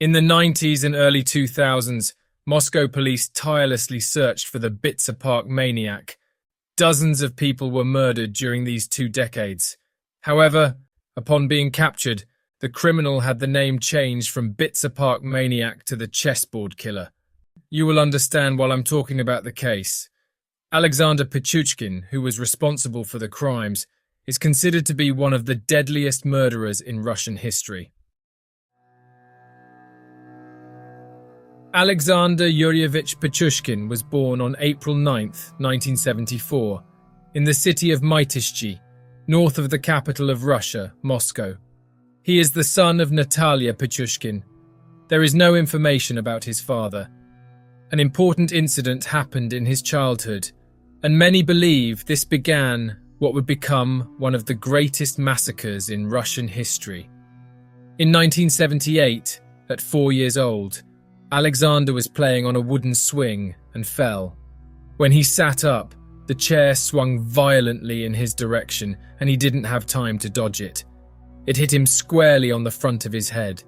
In the 90s and early 2000s, Moscow police tirelessly searched for the Bitsa Park Maniac. Dozens of people were murdered during these 2 decades. However, upon being captured, the criminal had the name changed from Bitsa Park Maniac to the Chessboard Killer. You will understand while I'm talking about the case. Alexander Pitchuchkin, who was responsible for the crimes, is considered to be one of the deadliest murderers in Russian history. Alexander Yuryevich Pitchuchkin was born on April 9, 1974, in the city of Pitchuchkin, north of the capital of Russia, Moscow. He is the son of Natalia Pitchuchkin. There is no information about his father. An important incident happened in his childhood, and many believe this began what would become one of the greatest massacres in Russian history. In 1978, at 4 years old, Alexander was playing on a wooden swing and fell. When he sat up, the chair swung violently in his direction and he didn't have time to dodge it. It hit him squarely on the front of his head.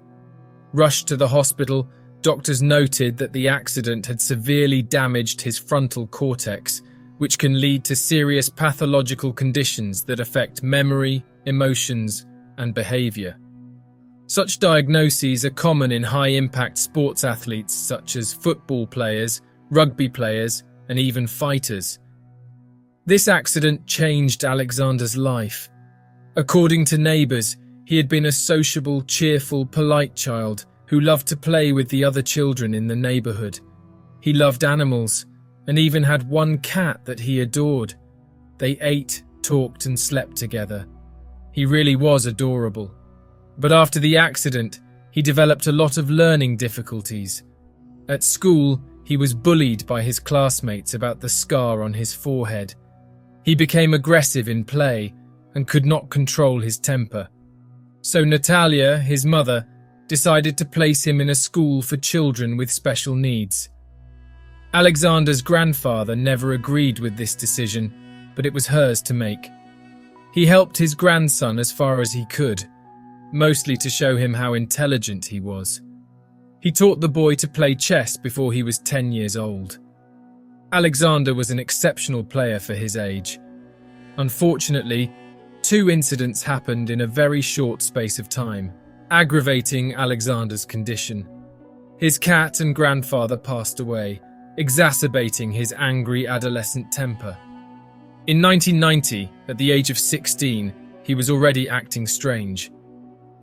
Rushed to the hospital, doctors noted that the accident had severely damaged his frontal cortex, which can lead to serious pathological conditions that affect memory, emotions, and behavior. Such diagnoses are common in high-impact sports athletes such as football players, rugby players, and even fighters. This accident changed Alexander's life. According to neighbours, he had been a sociable, cheerful, polite child who loved to play with the other children in the neighbourhood. He loved animals and even had one cat that he adored. They ate, talked, and slept together. He really was adorable. But after the accident, he developed a lot of learning difficulties. At school, he was bullied by his classmates about the scar on his forehead. He became aggressive in play and could not control his temper. So Natalia, his mother, decided to place him in a school for children with special needs. Alexander's grandfather never agreed with this decision, but it was hers to make. He helped his grandson as far as he could, mostly to show him how intelligent he was. He taught the boy to play chess before he was 10 years old. Alexander was an exceptional player for his age. Unfortunately, 2 incidents happened in a very short space of time, aggravating Alexander's condition. His cat and grandfather passed away, exacerbating his angry adolescent temper. In 1990, at the age of 16, he was already acting strange.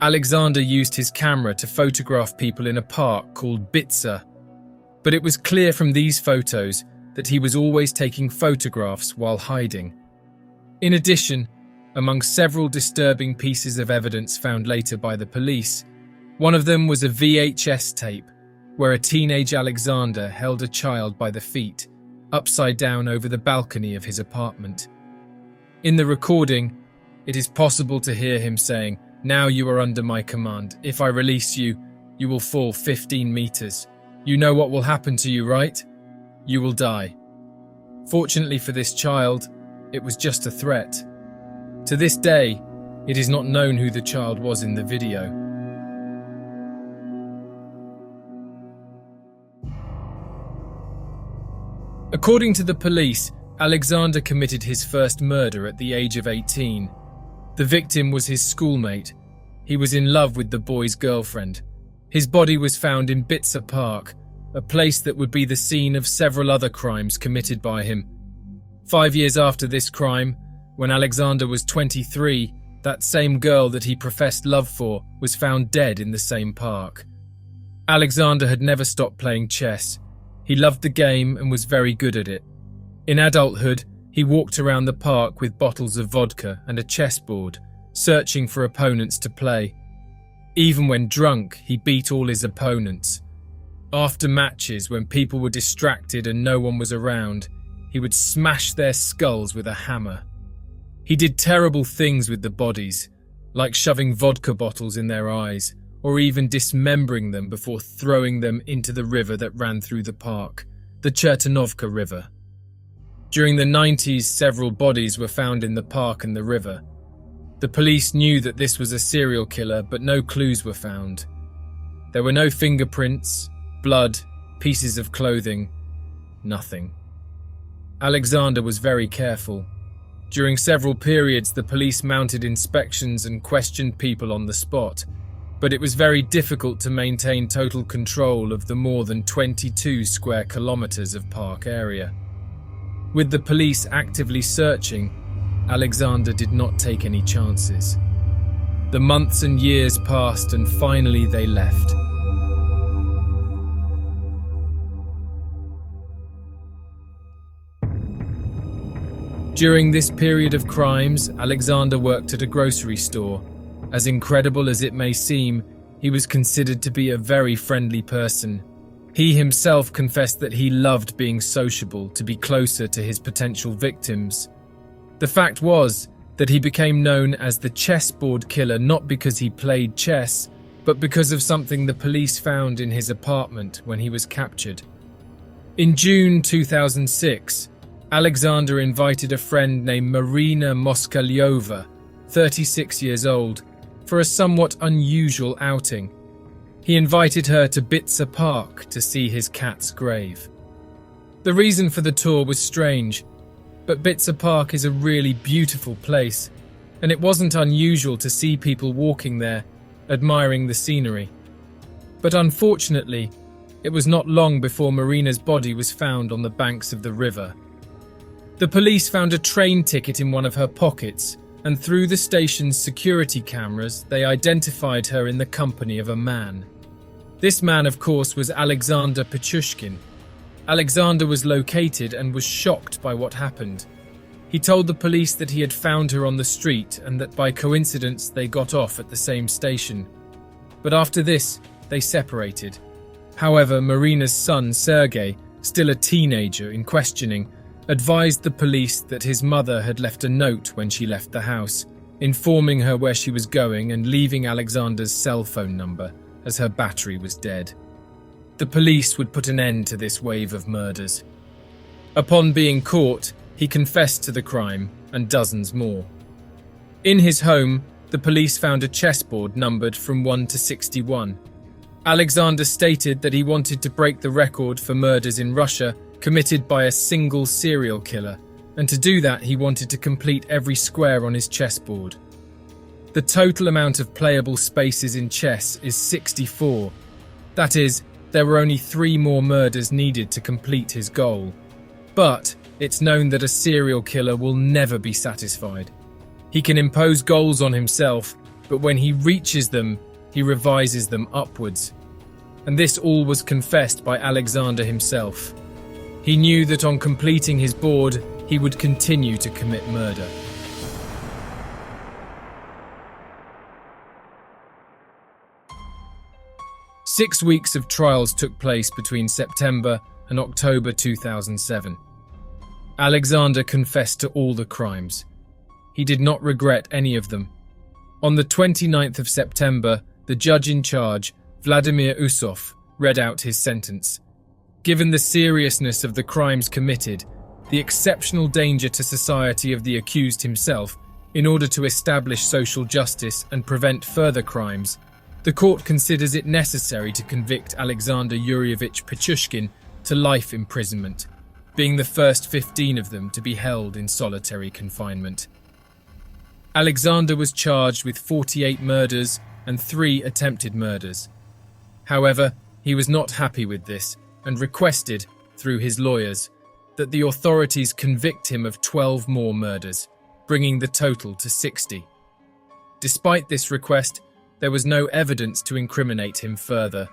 Alexander used his camera to photograph people in a park called Bitsa, but it was clear from these photos that he was always taking photographs while hiding. In addition, among several disturbing pieces of evidence found later by the police, one of them was a VHS tape where a teenage Alexander held a child by the feet, upside down over the balcony of his apartment. In the recording, it is possible to hear him saying, "Now you are under my command. If I release you, you will fall 15 meters. You know what will happen to you, right? You will die." Fortunately for this child, it was just a threat. To this day, it is not known who the child was in the video. According to the police, Alexander committed his first murder at the age of 18. The victim was his schoolmate. He was in love with the boy's girlfriend. His body was found in Bitsa Park, a place that would be the scene of several other crimes committed by him. 5 years after this crime, when Alexander was 23, that same girl that he professed love for was found dead in the same park. Alexander had never stopped playing chess. He loved the game and was very good at it. In adulthood, he walked around the park with bottles of vodka and a chessboard, searching for opponents to play. Even when drunk, he beat all his opponents. After matches, when people were distracted and no one was around, he would smash their skulls with a hammer. He did terrible things with the bodies, like shoving vodka bottles in their eyes, or even dismembering them before throwing them into the river that ran through the park, the Chertonovka River. During the 90s, several bodies were found in the park and the river. The police knew that this was a serial killer, but no clues were found. There were no fingerprints, blood, pieces of clothing, nothing. Alexander was very careful. During several periods, the police mounted inspections and questioned people on the spot, but it was very difficult to maintain total control of the more than 22 square kilometers of park area. With the police actively searching, Alexander did not take any chances. The months and years passed and finally they left. During this period of crimes, Alexander worked at a grocery store. As incredible as it may seem, he was considered to be a very friendly person. He himself confessed that he loved being sociable to be closer to his potential victims. The fact was that he became known as the Chessboard Killer not because he played chess, but because of something the police found in his apartment when he was captured. In June 2006, Alexander invited a friend named Marina Moskalyova, 36 years old, for a somewhat unusual outing. He invited her to Bitsa Park to see his cat's grave. The reason for the tour was strange, but Bitsa Park is a really beautiful place, and it wasn't unusual to see people walking there, admiring the scenery. But unfortunately, it was not long before Marina's body was found on the banks of the river. The police found a train ticket in one of her pockets, and through the station's security cameras, they identified her in the company of a man. This man, of course, was Alexander Pitchuchkin. Alexander was located and was shocked by what happened. He told the police that he had found her on the street and that by coincidence they got off at the same station. But after this, they separated. However, Marina's son, Sergei, still a teenager in questioning, advised the police that his mother had left a note when she left the house, informing her where she was going and leaving Alexander's cell phone number, as her battery was dead. The police would put an end to this wave of murders. Upon being caught, he confessed to the crime and dozens more. In his home, the police found a chessboard numbered from 1 to 61. Alexander stated that he wanted to break the record for murders in Russia committed by a single serial killer, and to do that he wanted to complete every square on his chessboard. The total amount of playable spaces in chess is 64. That is, there were only 3 more murders needed to complete his goal. But it's known that a serial killer will never be satisfied. He can impose goals on himself, but when he reaches them, he revises them upwards. And this all was confessed by Alexander himself. He knew that on completing his board, he would continue to commit murder. Six weeks of trials took place between September and October 2007. Alexander confessed to all the crimes. He did not regret any of them. On the 29th of September, the judge in charge, Vladimir Usov, read out his sentence. Given the seriousness of the crimes committed, the exceptional danger to society of the accused himself, in order to establish social justice and prevent further crimes, the court considers it necessary to convict Alexander Yuryevich Pitchuchkin to life imprisonment, being the first 15 of them to be held in solitary confinement. Alexander was charged with 48 murders and 3 attempted murders. However, he was not happy with this and requested, through his lawyers, that the authorities convict him of 12 more murders, bringing the total to 60. Despite this request, there was no evidence to incriminate him further.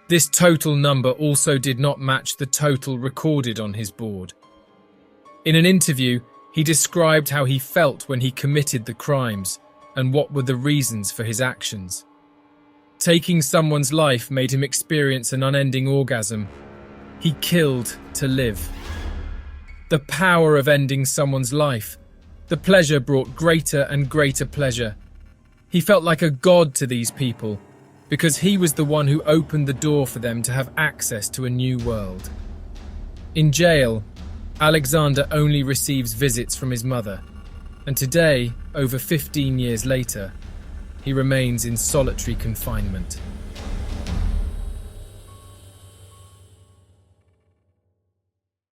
This total number also did not match the total recorded on his board. In an interview, he described how he felt when he committed the crimes and what were the reasons for his actions. Taking someone's life made him experience an unending orgasm. He killed to live. The power of ending someone's life. The pleasure brought greater and greater pleasure. He felt like a god to these people, because he was the one who opened the door for them to have access to a new world. In jail, Alexander only receives visits from his mother, and today, over 15 years later, he remains in solitary confinement.